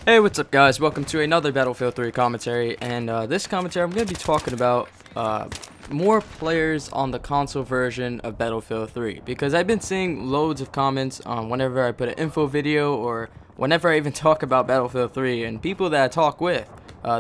Hey, what's up guys? Welcome to another Battlefield 3 commentary, and this commentary I'm going to be talking about more players on the console version of Battlefield 3, because I've been seeing loads of comments on whenever I put an info video or whenever I even talk about Battlefield 3, and people that I talk with,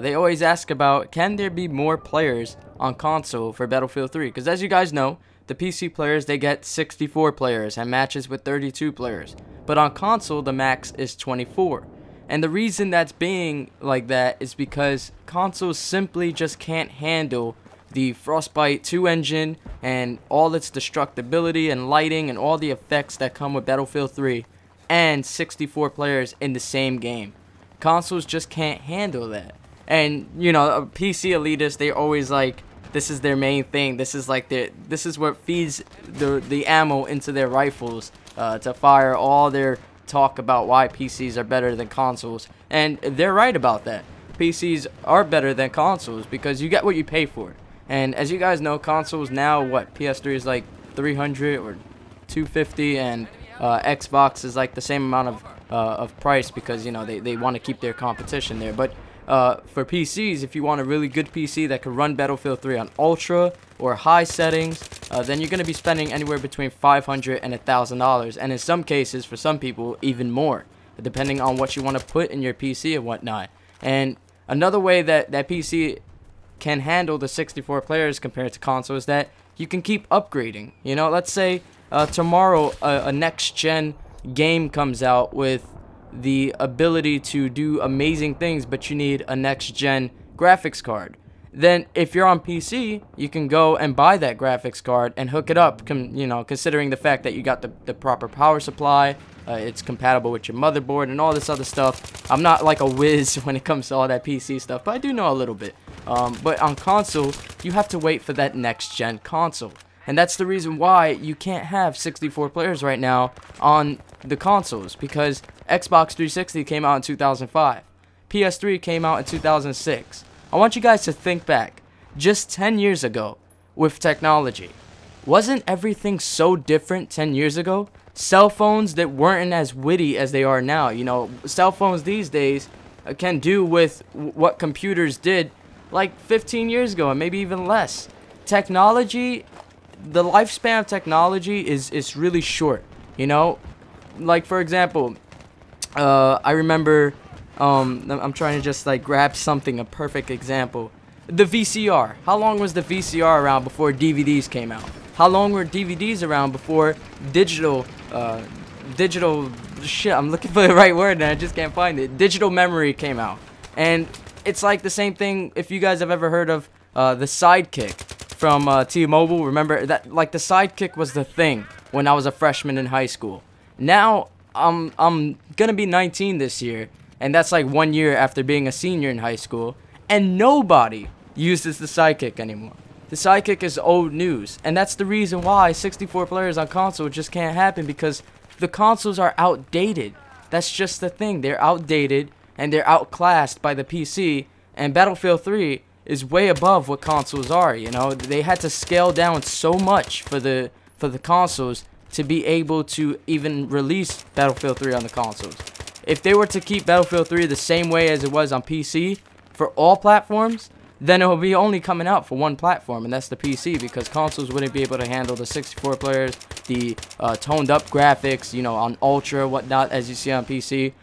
they always ask about, can there be more players on console for Battlefield 3? Because as you guys know, the PC players, they get 64 players and matches with 32 players, but on console the max is 24. And the reason that's being like that is because consoles simply just can't handle the Frostbite 2 engine and all its destructibility and lighting and all the effects that come with Battlefield 3 and 64 players in the same game. Consoles just can't handle that. And, you know, PC elitists, they're always like, this is their main thing. This is like this is what feeds the ammo into their rifles to fire all their talk about why PCs are better than consoles, and they're right about that. PCs are better than consoles because you get what you pay for. And as you guys know, consoles now, what, PS3 is like 300 or 250, and Xbox is like the same amount of price, because you know they want to keep their competition there. But for PCs, if you want a really good PC that can run Battlefield 3 on ultra or high settings, then you're going to be spending anywhere between $500 and $1,000, and in some cases, for some people, even more, depending on what you want to put in your PC and whatnot. And another way that PC can handle the 64 players compared to console is that you can keep upgrading. You know, let's say tomorrow a next-gen game comes out with the ability to do amazing things, but you need a next-gen graphics card. Then if you're on PC, you can go and buy that graphics card and hook it up, you know, considering the fact that you got the proper power supply, it's compatible with your motherboard and all this other stuff. I'm not like a whiz when it comes to all that PC stuff, but I do know a little bit. But on console, you have to wait for that next-gen console. And that's the reason why you can't have 64 players right now on the consoles, because Xbox 360 came out in 2005. PS3 came out in 2006. I want you guys to think back, just 10 years ago, with technology. Wasn't everything so different 10 years ago? Cell phones that weren't as witty as they are now. You know, cell phones these days can do with what computers did like 15 years ago, and maybe even less. Technology, the lifespan of technology is really short, you know? Like, for example, I remember, I'm trying to just like grab something, a perfect example. The VCR. How long was the VCR around before DVDs came out? How long were DVDs around before digital shit, I'm looking for the right word and I just can't find it. Digital memory came out. And it's like the same thing if you guys have ever heard of the Sidekick from T-Mobile. Remember that, like, the Sidekick was the thing when I was a freshman in high school. Now I'm gonna be 19 this year, and that's like 1 year after being a senior in high school, and nobody uses the Sidekick anymore. The Sidekick is old news, and that's the reason why 64 players on console just can't happen, because the consoles are outdated. That's just the thing. They're outdated, and they're outclassed by the PC, and Battlefield 3 is way above what consoles are, you know? They had to scale down so much for the consoles to be able to even release Battlefield 3 on the consoles. If they were to keep Battlefield 3 the same way as it was on PC for all platforms, then it will be only coming out for one platform, and that's the PC, because consoles wouldn't be able to handle the 64 players, the toned up graphics, you know, on ultra, whatnot, as you see on PC.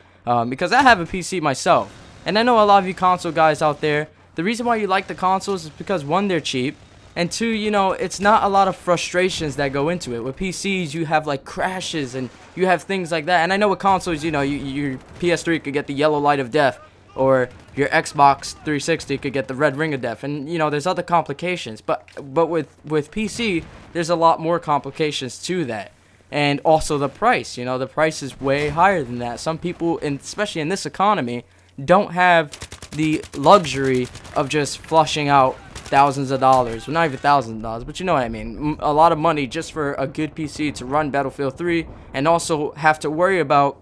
Because I have a PC myself, and I know a lot of you console guys out there, the reason why you like the consoles is because, one, they're cheap, and two, you know, it's not a lot of frustrations that go into it. With PCs, you have like crashes and you have things like that. And I know with consoles, you know, your PS3 could get the yellow light of death, or your Xbox 360 could get the red ring of death, and you know, there's other complications. But with PC, there's a lot more complications to that. And also the price, you know, the price is way higher than that. Some people, especially in this economy, don't have the luxury of just flushing out thousands of dollars. Well, not even thousands of dollars, but you know what I mean. A lot of money just for a good PC to run Battlefield 3, and also have to worry about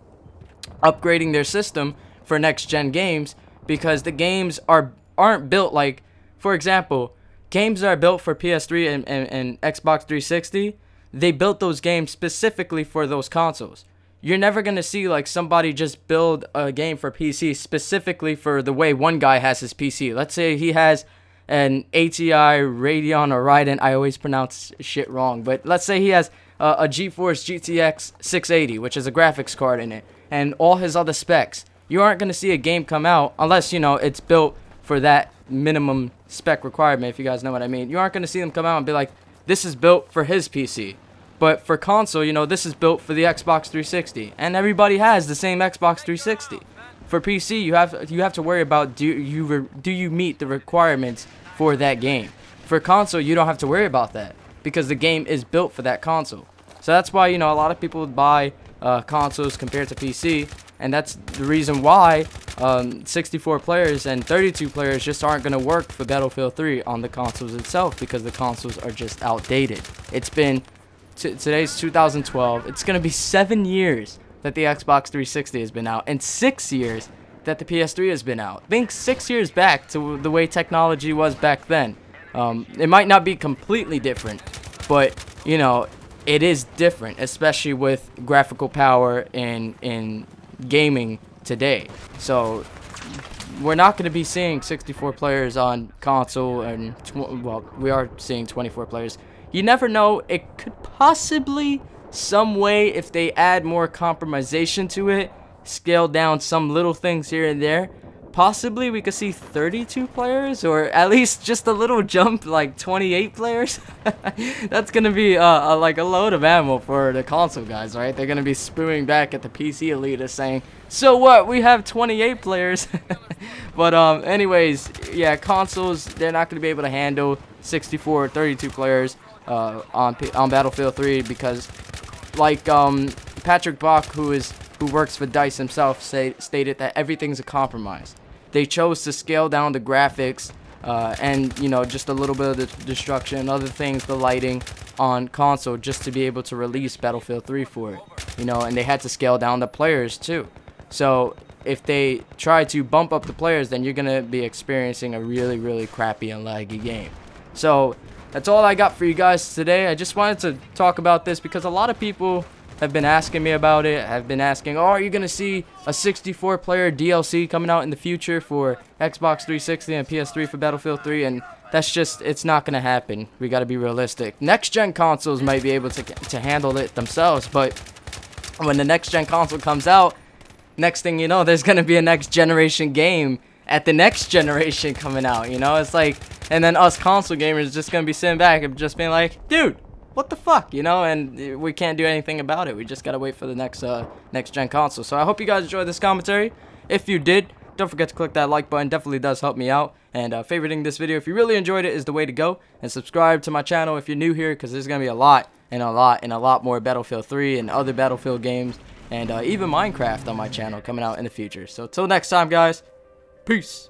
upgrading their system for next-gen games, because the games aren't built like, for example, games that are built for PS3 and Xbox 360, they built those games specifically for those consoles. you're never going to see like somebody just build a game for PC specifically for the way one guy has his PC. Let's say he has an ATI Radeon or Raiden. I always pronounce shit wrong, but let's say he has a GeForce GTX 680, which is a graphics card in it, and all his other specs. You aren't going to see a game come out unless, you know, it's built for that minimum spec requirement, if you guys know what I mean. You aren't going to see them come out and be like, this is built for his PC. But for console, you know, this is built for the Xbox 360, and everybody has the same Xbox 360. For PC, you have to worry about do you meet the requirements for that game. For console, you don't have to worry about that because the game is built for that console. So that's why, you know, a lot of people buy consoles compared to PC, and that's the reason why 64 players and 32 players just aren't going to work for Battlefield 3 on the consoles itself, because the consoles are just outdated. It's been today's 2012. It's going to be 7 years that the Xbox 360 has been out, and 6 years that the PS3 has been out. Think 6 years back to the way technology was back then. It might not be completely different, but, you know, it is different, especially with graphical power in gaming today. So we're not going to be seeing 64 players on console, and well, we are seeing 24 players. You never know, it could possibly, some way, if they add more compromisation to it, scale down some little things here and there, possibly we could see 32 players, or at least just a little jump, like 28 players. That's gonna be like a load of ammo for the console guys, right? They're gonna be spewing back at the PC elitists saying, so what, we have 28 players. But anyways, yeah, consoles, they're not gonna be able to handle 64 or 32 players on Battlefield 3, because like Patrick Bach, who works for DICE himself, stated that everything's a compromise. They chose to scale down the graphics and, you know, just a little bit of the destruction, other things, the lighting on console, just to be able to release Battlefield 3 for it, you know, and they had to scale down the players too. So if they try to bump up the players, then you're gonna be experiencing a really, really crappy and laggy game. So that's all I got for you guys today. I just wanted to talk about this because a lot of people have been asking me about it, have been asking, oh, are you going to see a 64 player DLC coming out in the future for Xbox 360 and PS3 for Battlefield 3? And that's just, it's not going to happen. We got to be realistic. Next gen consoles might be able to handle it themselves, but when the next gen console comes out, next thing you know, there's going to be a next generation game at the next generation coming out, you know? It's like, and then us console gamers just going to be sitting back and just being like, dude, what the fuck, you know? And we can't do anything about it. We just gotta wait for the next gen console. So I hope you guys enjoyed this commentary. If you did, don't forget to click that like button. Definitely does help me out. And favoriting this video if you really enjoyed it is the way to go. And subscribe to my channel if you're new here, because there's gonna be a lot more Battlefield 3 and other Battlefield games, and even Minecraft on my channel coming out in the future. So till next time, guys, peace.